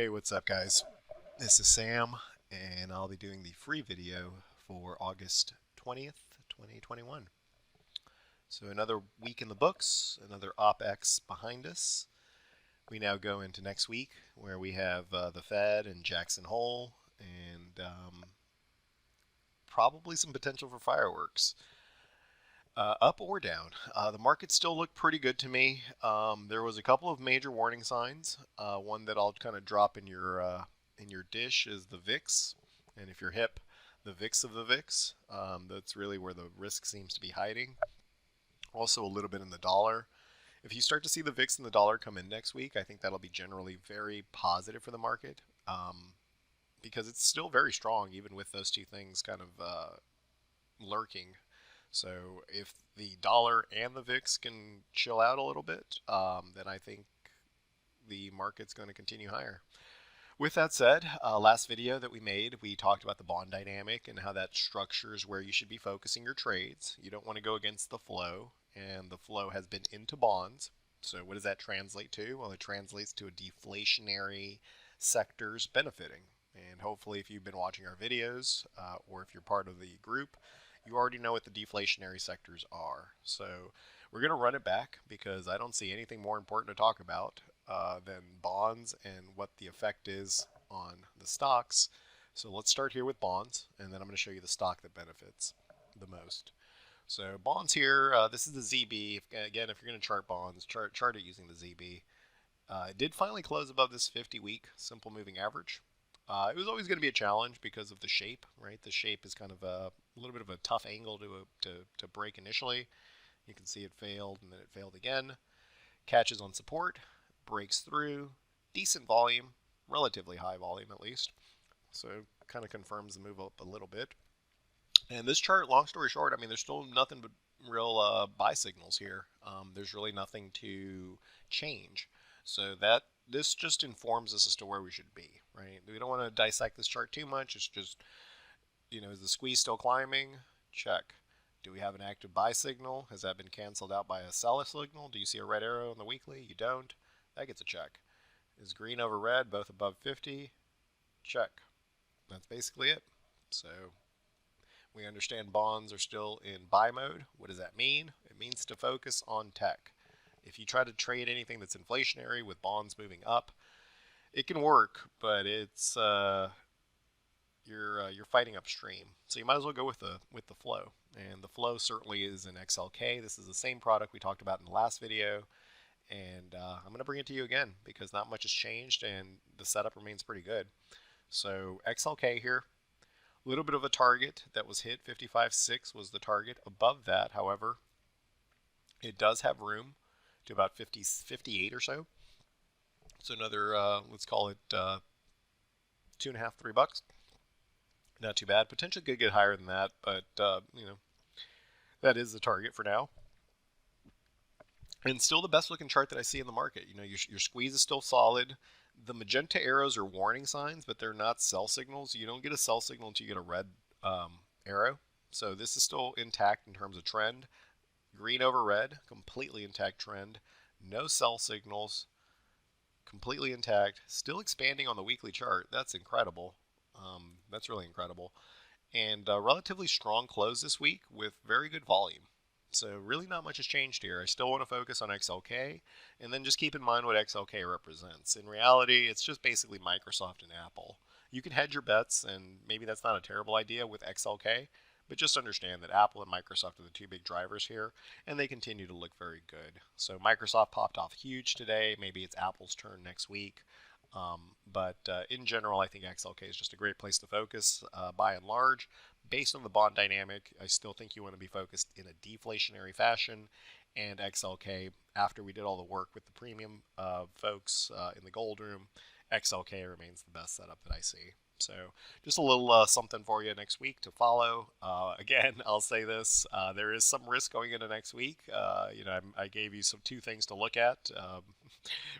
Hey, what's up, guys? This is Sam, and I'll be doing the free video for August 20th, 2021. So, another week in the books, another OpEx behind us. We now go into next week where we have the Fed and Jackson Hole, and probably some potential for fireworks. Up or down. The market still looked pretty good to me. There was a couple of major warning signs. One that I'll kind of drop in your dish is the VIX, and if you're hip, the VIX of the VIX. That's really where the risk seems to be hiding. Also, a little bit in the dollar. If you start to see the VIX and the dollar come in next week, I think that'll be generally very positive for the market because it's still very strong, even with those two things kind of lurking. So if the dollar and the VIX can chill out a little bit, then I think the market's going to continue higher. With that said, last video that we made, we talked about the bond dynamic and how that structures where you should be focusing your trades. You don't want to go against the flow, and the flow has been into bonds. So what does that translate to? Well, it translates to a deflationary sectors benefiting. And hopefully if you've been watching our videos, or if you're part of the group, you already know what the deflationary sectors are. So we're going to run it back because I don't see anything more important to talk about than bonds and what the effect is on the stocks. So let's start here with bonds, and then I'm going to show you the stock that benefits the most. So bonds here, this is the ZB. Again, if you're going to chart bonds, chart it using the ZB. It did finally close above this 50-week simple moving average. It was always going to be a challenge because of the shape, right? The shape is kind of a little bit of a tough angle to break initially. You can see it failed and then it failed again. Catches on support, breaks through, decent volume, relatively high volume at least. So kind of confirms the move up a little bit. And this chart, long story short, I mean, there's still nothing but real buy signals here. There's really nothing to change. So this just informs us as to where we should be, right? We don't want to dissect this chart too much. It's just, is the squeeze still climbing? Check. Do we have an active buy signal? Has that been canceled out by a sell signal? Do you see a red arrow on the weekly? You don't? That gets a check. Is green over red both above 50? Check. That's basically it. So we understand bonds are still in buy mode. What does that mean? It means to focus on tech. If you try to trade anything that's inflationary with bonds moving up, it can work, but it's you're fighting upstream. So you might as well go with the flow. And the flow certainly is in XLK. This is the same product we talked about in the last video. And I'm going to bring it to you again because not much has changed and the setup remains pretty good. So XLK here, a little bit of a target that was hit. 55.6 was the target. Above that, however, it does have room to about 58 or so. So another, let's call it $2.50, $3. Not too bad. Potentially could get higher than that, but that is the target for now. And still the best looking chart that I see in the market. Your squeeze is still solid. The magenta arrows are warning signs, but they're not sell signals. You don't get a sell signal until you get a red arrow. So this is still intact in terms of trend. Green over red, completely intact trend. No sell signals, completely intact. Still expanding on the weekly chart. That's incredible. That's really incredible. And relatively strong close this week with very good volume. So really not much has changed here. I still want to focus on XLK, and then just keep in mind what XLK represents. In reality, it's just basically Microsoft and Apple. You can hedge your bets, and maybe that's not a terrible idea with XLK, but just understand that Apple and Microsoft are the two big drivers here, and they continue to look very good. So Microsoft popped off huge today. Maybe it's Apple's turn next week. But in general, I think XLK is just a great place to focus by and large. Based on the bond dynamic, I still think you want to be focused in a deflationary fashion. And XLK, after we did all the work with the premium folks in the gold room, XLK remains the best setup that I see. So just a little something for you next week to follow. Again, I'll say this, there is some risk going into next week. I gave you two things to look at.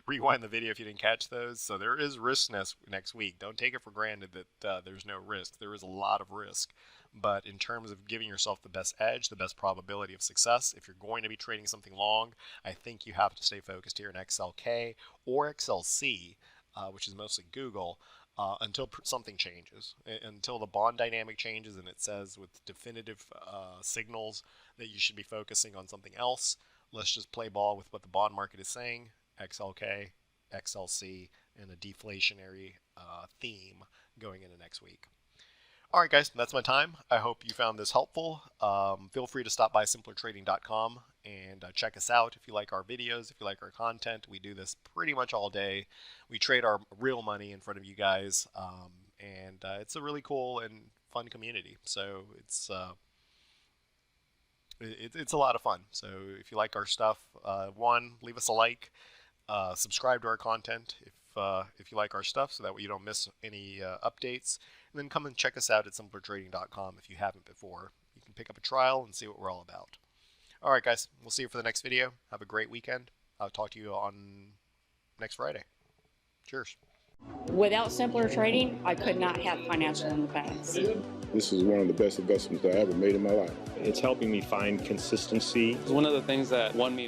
Rewind the video if you didn't catch those. So there is risk next week. Don't take it for granted that there's no risk. There is a lot of risk. But in terms of giving yourself the best edge, the best probability of success, if you're going to be trading something long, I think you have to stay focused here in XLK or XLC. which is mostly Google, until something changes, until the bond dynamic changes and it says with definitive signals that you should be focusing on something else. Let's just play ball with what the bond market is saying, XLK, XLC, and a deflationary theme going into next week. All right, guys, that's my time. I hope you found this helpful. Feel free to stop by simplertrading.com and check us out if you like our videos, if you like our content. We do this pretty much all day. We trade our real money in front of you guys, and it's a really cool and fun community. So it's a lot of fun. So if you like our stuff, leave us a like, subscribe to our content if you like our stuff, so that way you don't miss any updates. And then come and check us out at simplertrading.com if you haven't before. You can pick up a trial and see what we're all about. All right, guys, we'll see you for the next video. Have a great weekend. I'll talk to you on next Friday. Cheers. Without Simpler Trading, I could not have financial independence. This is one of the best investments I ever made in my life. It's helping me find consistency. It's one of the things that won me